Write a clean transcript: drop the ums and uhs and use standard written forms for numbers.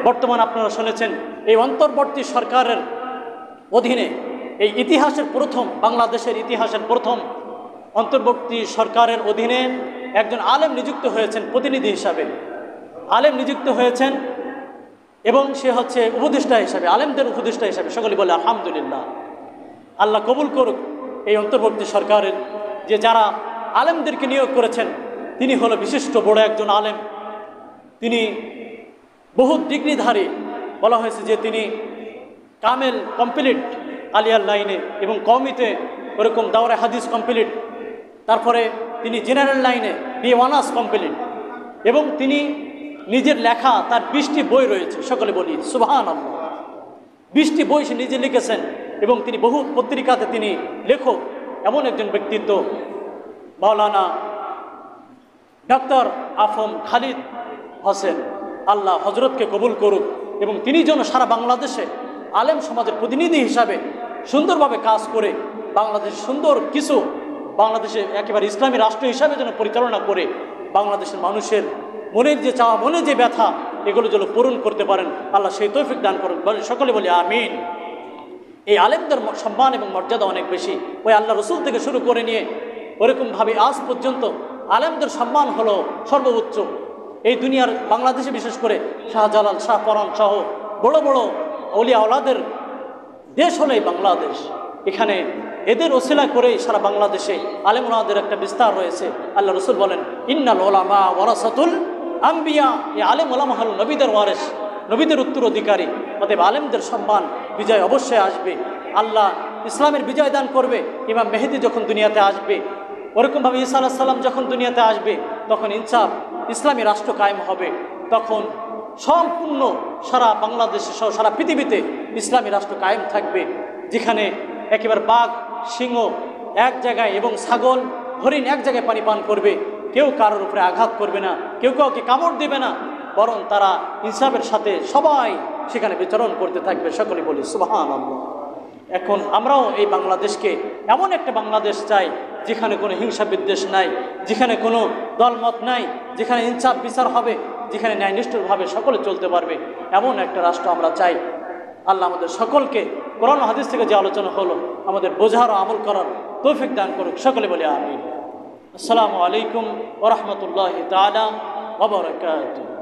বর্তমান আপনারা শুনেছেন এই অন্তর্বর্তী সরকারের অধীনে এই ইতিহাসের প্রথম, বাংলাদেশের ইতিহাসের প্রথম অন্তর্বর্তী সরকারের অধীনে একজন আলেম নিযুক্ত হয়েছেন, প্রতিনিধি হিসাবে আলেম নিযুক্ত হয়েছেন এবং সে হচ্ছে উপদেষ্টা হিসাবে, আলেমদের উপদেষ্টা হিসাবে। সকলে বলে আলহামদুলিল্লাহ। আল্লাহ কবুল করুক এই অন্তর্বর্তী সরকারের যে যারা আলেমদেরকে নিয়োগ করেছেন। তিনি হলো বিশিষ্ট বড় একজন আলেম, তিনি বহু ডিগ্রিধারী, বলা হয়েছে যে তিনি কামেল কমপ্লিট আলিয়ার লাইনে এবং কওমিতে ওরকম দাওরে হাদিস কমপ্লিট, তারপরে তিনি জেনারেল লাইনে বিএ অনার্স কমপ্লিট এবং তিনি নিজের লেখা তার 20টি বই রয়েছে। সকলে বলি সুবহানাল্লাহ। 20টি বই সে নিজে লিখেছেন এবং তিনি বহু পত্রিকাতে তিনি লেখক। এমন একজন ব্যক্তিত্ব মাওলানা ডক্টর আফম খালিদ হোসেন। আল্লাহ হজরতকে কবুল করুক এবং তিনি যেন সারা বাংলাদেশে আলেম সমাজের প্রতিনিধি হিসাবে সুন্দরভাবে কাজ করে বাংলাদেশের সুন্দর কিছু, বাংলাদেশে একেবারে ইসলামী রাষ্ট্র হিসাবে যেন পরিচালনা করে বাংলাদেশের মানুষের মনের যে চাওয়া, মনের যে ব্যথা, এগুলো যেন পূরণ করতে পারেন। আল্লাহ সেই তৌফিক দান করুন। সকলে বলি আমিন। এই আলেমদের সম্মান এবং মর্যাদা অনেক বেশি। ওই আল্লাহ রসুল থেকে শুরু করে নিয়ে ওরকমভাবে আজ পর্যন্ত আলেমদের সম্মান হলো সর্বোচ্চ। এই দুনিয়ার বাংলাদেশে বিশেষ করে শাহজালাল, শাহপরান সহ বড় বড় আউলিয়া আওলাদের দেশ হলো এই বাংলাদেশ। এখানে এদের ওসিলা করেই সারা বাংলাদেশে আলেম ওলামাদের একটা বিস্তার রয়েছে। আল্লাহ রসুল বলেন ইন্নাল উলামা ওয়ারাসাতুল আম্বিয়া, এই আলেম ওলামা হল নবীদের ওয়ারিস, নবীদের উত্তরাধিকারী। অতএব আলেমদের সম্মান বিজয় অবশ্যই আসবে। আল্লাহ ইসলামের বিজয় দান করবে। ইমাম মেহেদী যখন দুনিয়াতে আসবে, ওরকমভাবে ঈসা আলাইহিস সালাম যখন দুনিয়াতে আসবে, তখন ইনসাফ ইসলামী রাষ্ট্র কায়েম হবে। তখন সম্পূর্ণ সারা বাংলাদেশে সহ সারা পৃথিবীতে ইসলামী রাষ্ট্র কায়েম থাকবে, যেখানে একেবারে বাঘ সিংহ এক জায়গায় এবং ছাগল হরিণ এক জায়গায় পানি পান করবে। কেউ কারোর উপরে আঘাত করবে না, কেউ কাউকে কামড় দেবে না, বরং তারা ইনসাফের সাথে সবাই সেখানে বিচরণ করতে থাকবে। সকলে বলি সুবহানাল্লাহ। এখন আমরাও এই বাংলাদেশকে এমন একটা বাংলাদেশ চাই যেখানে কোনো হিংসা বিদ্বেষ নাই, যেখানে কোনো দলমত নাই, যেখানে ইনসাফ বিচার হবে, যেখানে ন্যায়নিষ্ঠভাবে সকলে চলতে পারবে, এমন একটা রাষ্ট্র আমরা চাই। আল্লাহ আমাদের সকলকে কোরআন হাদিস থেকে যে আলোচনা হলো আমাদের বোঝার ও আমল করার তৌফিক দান করুক। সকলে বলি আমিন। আসসালামু আলাইকুম ওয়া রাহমাতুল্লাহি তাআলা ওয়া বারাকাতুহু।